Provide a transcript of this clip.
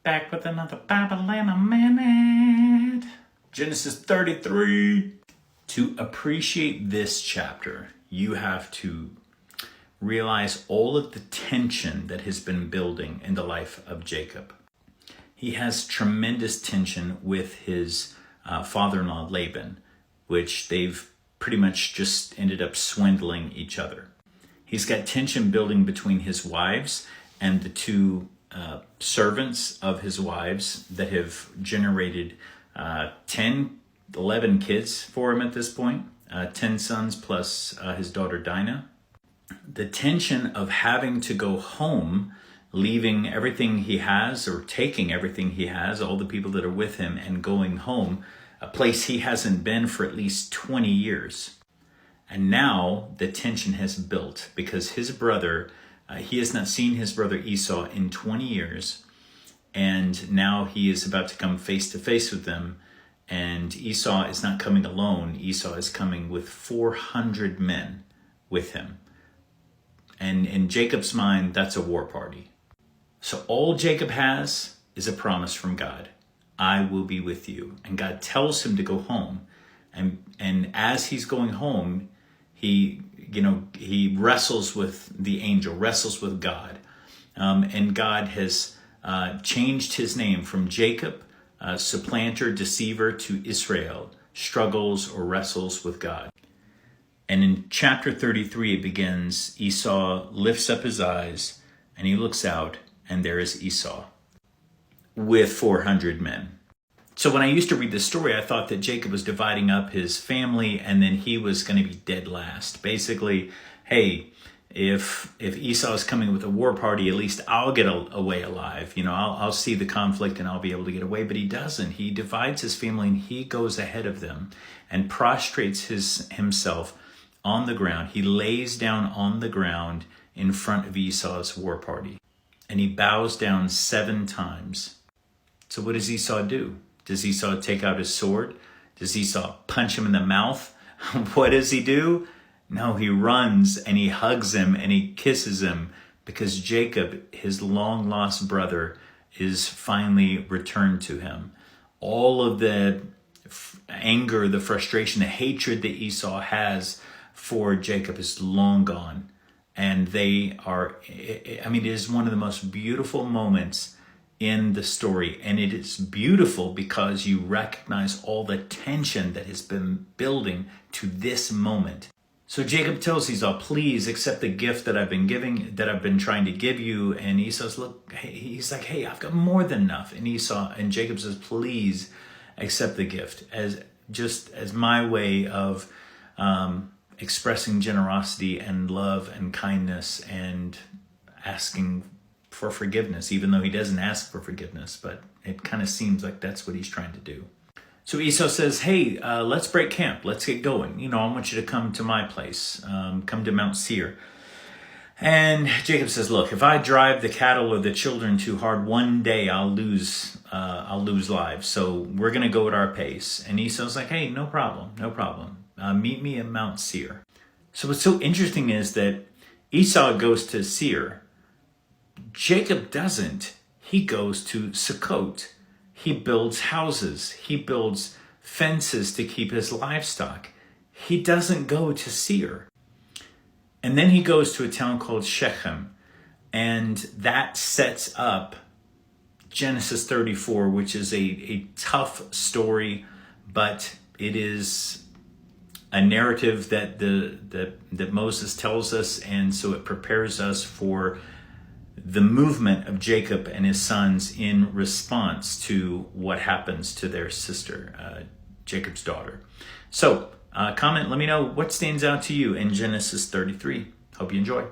Back with another Bible in a minute. Genesis 33. To appreciate this chapter, you have to realize all of the tension that has been building in the life of Jacob. He has tremendous tension with his father-in-law Laban, which they've pretty much just ended up swindling each other. He's got tension building between his wives and the two servants of his wives that have generated 11 kids for him at this point, 10 sons plus his daughter Dinah. The tension of having to go home, leaving everything he has or taking everything he has, all the people that are with him, and going home, a place he hasn't been for at least 20 years. And now the tension has built because his brother, he has not seen his brother Esau in 20 years. And now he is about to come face to face with them. And Esau is not coming alone. Esau is coming with 400 men with him. And in Jacob's mind, that's a war party. So all Jacob has is a promise from God. I will be with you. And God tells him to go home. And as he's going home, he wrestles with the angel, wrestles with God. And God has changed his name from Jacob, supplanter, deceiver, to Israel, struggles or wrestles with God. And in chapter 33, it begins, Esau lifts up his eyes and he looks out, and there is Esau with 400 men. So when I used to read this story, I thought that Jacob was dividing up his family and then he was going to be dead last. Basically, hey, if Esau is coming with a war party, at least I'll get away alive. I'll see the conflict and I'll be able to get away. But he doesn't. He divides his family and he goes ahead of them and prostrates himself on the ground. He lays down on the ground in front of Esau's war party. And he bows down 7 times. So what does Esau do? Does Esau take out his sword? Does Esau punch him in the mouth? What does he do? No, he runs and he hugs him and he kisses him because Jacob, his long-lost brother, is finally returned to him. All of the anger, the frustration, the hatred that Esau has for Jacob is long gone. And it is one of the most beautiful moments in the story. And it is beautiful because you recognize all the tension that has been building to this moment. So Jacob tells Esau, please accept the gift that I've been trying to give you. And Esau's he's like, hey, I've got more than enough. And Jacob says, please accept the gift as my way of expressing generosity and love and kindness and asking for forgiveness, even though he doesn't ask for forgiveness, but it kind of seems like that's what he's trying to do. So Esau says, hey, let's break camp. Let's get going. I want you to come to my place. Come to Mount Seir. And Jacob says, look, if I drive the cattle or the children too hard, one day I'll lose lives. So we're going to go at our pace. And Esau's like, hey, no problem. Meet me at Mount Seir. So what's so interesting is that Esau goes to Seir. Jacob doesn't. He goes to Sukkot. He builds houses. He builds fences to keep his livestock. He doesn't go to Seir. And then he goes to a town called Shechem. And that sets up Genesis 34, which is a tough story, but it is a narrative that Moses tells us, and so it prepares us for the movement of Jacob and his sons in response to what happens to their sister, Jacob's daughter. So comment, let me know what stands out to you in Genesis 33. Hope you enjoy.